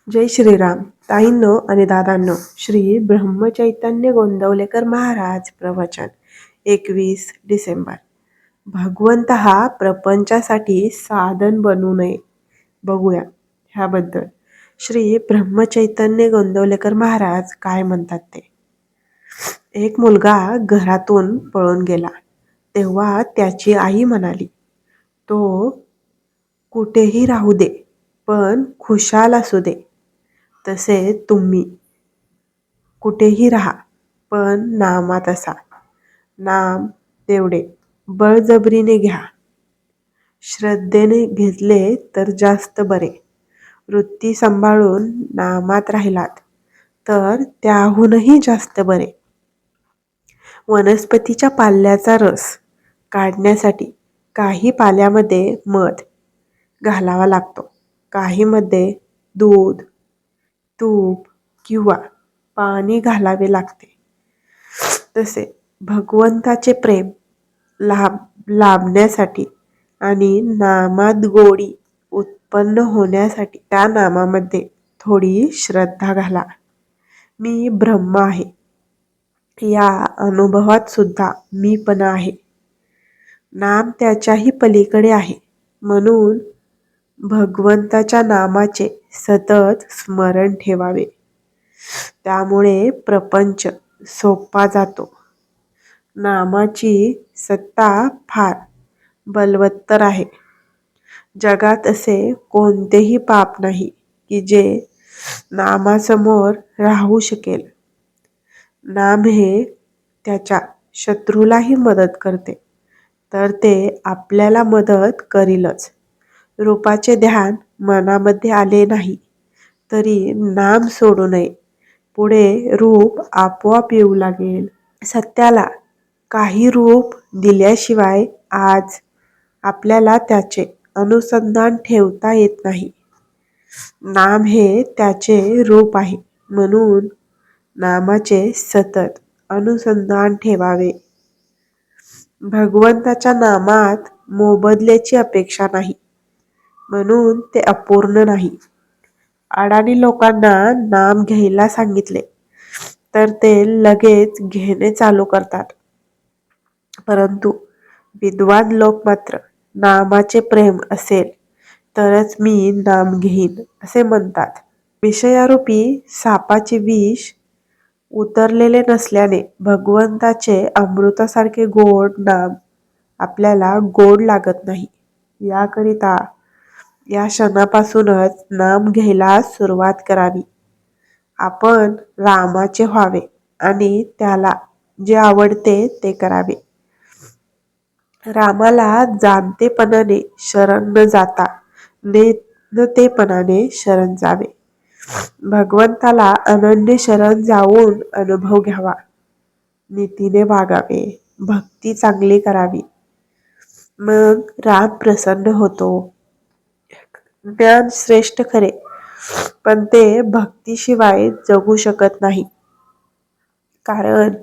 जय श्रीराम. ताईंनो आणि दादांनो, श्री ब्रह्मचैतन्य गोंदवलेकर महाराज प्रवचन 21 डिसेंबर. भगवंत हा प्रपंचासाठी साधन बनू नये. बघूया ह्याबद्दल श्री ब्रह्मचैतन्य गोंदवलेकर महाराज काय म्हणतात ते. एक मुलगा घरातून पळून गेला तेव्हा त्याची आई म्हणाली, तो कुठेही राहू दे पण खुशाल असू दे. तसे तुम्ही कुठेही राहा पण नामात असा. नाम तेवढे बळजबरीने घ्या. श्रद्धेने घेतले तर जास्त बरे. वृत्ती सांभाळून नामात राहिलात तर त्याहूनही जास्त बरे. वनस्पतीच्या पाल्याचा रस काढण्यासाठी काही पाल्यामध्ये मध घालावा लागतो, काहीमध्ये दूध, तूप किंवा पाणी घालावे लागते. तसे भगवंताचे प्रेम लाभण्यासाठी आणि नामात गोडी उत्पन्न होण्यासाठी त्या नामामध्ये थोडी श्रद्धा घाला. मी ब्रह्म आहे या अनुभवात सुद्धा मीपणा आहे. नाम त्याच्याही पलीकडे आहे. म्हणून भगवंताच्या नामाचे सतत स्मरण ठेवावे. त्यामुळे प्रपंच सोपा जातो. नामाची सत्ता फार बलवत्तर आहे. जगात असे कोणतेही पाप नाही की जे नामासमोर राहू शकेल. नाम हे त्याच्या शत्रूलाही मदत करते तर ते आपल्याला मदत करीलच. रूपाचे ध्यान मनामध्ये आले नाही तरी नाम सोडू नये. पुढे रूप आपोआप येऊ लागेल. सत्याला काही रूप दिल्याशिवाय आज आपल्याला त्याचे अनुसंधान ठेवता येत नाही. नाम हे त्याचे रूप आहे. म्हणून नामाचे सतत अनुसंधान ठेवावे. भगवंताच्या नामात मोबदल्याची अपेक्षा नाही म्हणून ते अपूर्ण नाही. अडाणी लोकांना नाम घ्यायला सांगितले तर ते लगेच घेणे चालू करतात. परंतु विद्वान लोक मात्र नामाचे प्रेम असेल तरच मी नाम घेईन असे म्हणतात. विषयारूपी सापाचे विष उतरलेले नसल्याने भगवंताचे अमृतासारखे गोड नाम आपल्याला गोड लागत नाही. याकरिता या क्षणापासूनच नाम घ्यायला सुरुवात करावी. आपण रामाचे व्हावे आणि त्याला जे आवडते ते करावे. रामाला जाणतेपणाने शरण न जाता नेतेपणाने शरण जावे. भगवंताला अनन्य शरण जाऊन अनुभव घ्यावा. नीतीने वागावे. भक्ती चांगली करावी. मग राम प्रसन्न होतो. ज्ञान श्रेष्ठ खरे पण ते भक्तीशिवाय जगू शकत नाही. कारण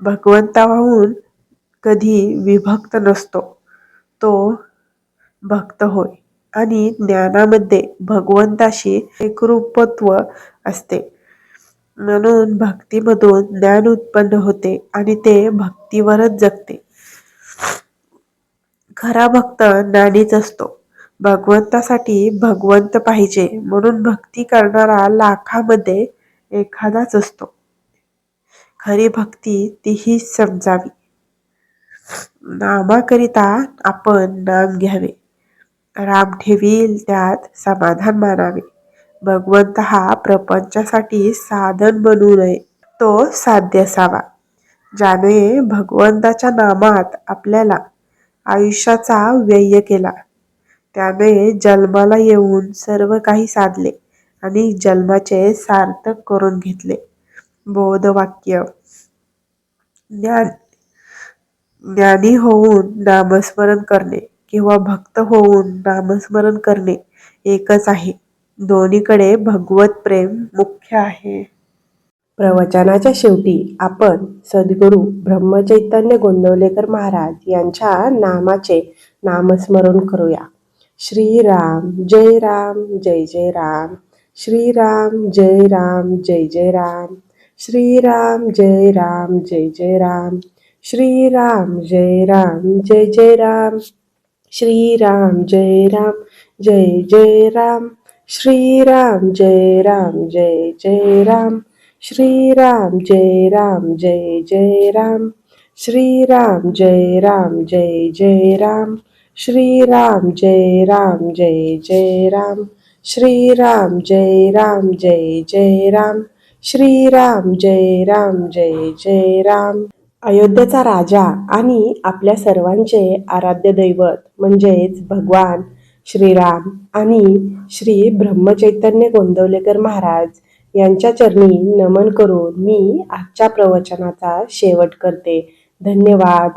भगवंताहून कधी विभक्त नसतो. तो भक्त होय आणि ज्ञानामध्ये भगवंताशी एकरूपत्व असते. म्हणून भक्तीमधून ज्ञान उत्पन्न होते आणि ते भक्तीवरच जगते. खरा भक्त ज्ञानीच असतो. भगवंतासाठी भगवंत पाहिजे म्हणून भक्ती करणारा लाखामध्ये एखादाच असतो. खरी भक्ती तीहीच समजावी. नामाकरिता आपण नाम घ्यावे. राम ठेवील त्यात समाधान मानावे. भगवंत हा प्रपंचासाठी साधन बनू नये. तो साध्य असावा. ज्याने भगवंताच्या नामात आपल्याला आयुष्याचा व्यय केला त्याने जन्माला येऊन सर्व काही साधले आणि जन्माचे सार्थक करून घेतले. बोधवाक्य. ज्ञानी होऊन नामस्मरण करणे किंवा भक्त होऊन नामस्मरण करणे एकच आहे. दोन्हीकडे भगवत प्रेम मुख्य आहे. प्रवचनाच्या शेवटी आपण सद्गुरू ब्रह्मचैतन्य गोंदवलेकर महाराज यांच्या नामाचे नामस्मरण करूया. श्रीराम जय राम जय जय राम. श्रीराम जय राम जय जय राम. श्रीराम जय राम जय जय राम. श्रीराम जय राम जय जय राम. श्रीराम जय राम जय जय राम. श्रीराम जय राम जय जय राम. श्रीराम जय राम जय जय राम. श्रीराम जय राम जय जय राम. श्रीराम जय राम जय जय राम. श्रीराम जय राम जय जय राम. श्रीराम जय राम जय जय राम. अयोध्येचा राजा आणि आपल्या सर्वांचे आराध्य दैवत म्हणजेच भगवान श्रीराम आणि श्री ब्रह्मचैतन्य गोंदवलेकर महाराज यांच्या चरणी नमन करून मी आजच्या प्रवचनाचा शेवट करते. धन्यवाद.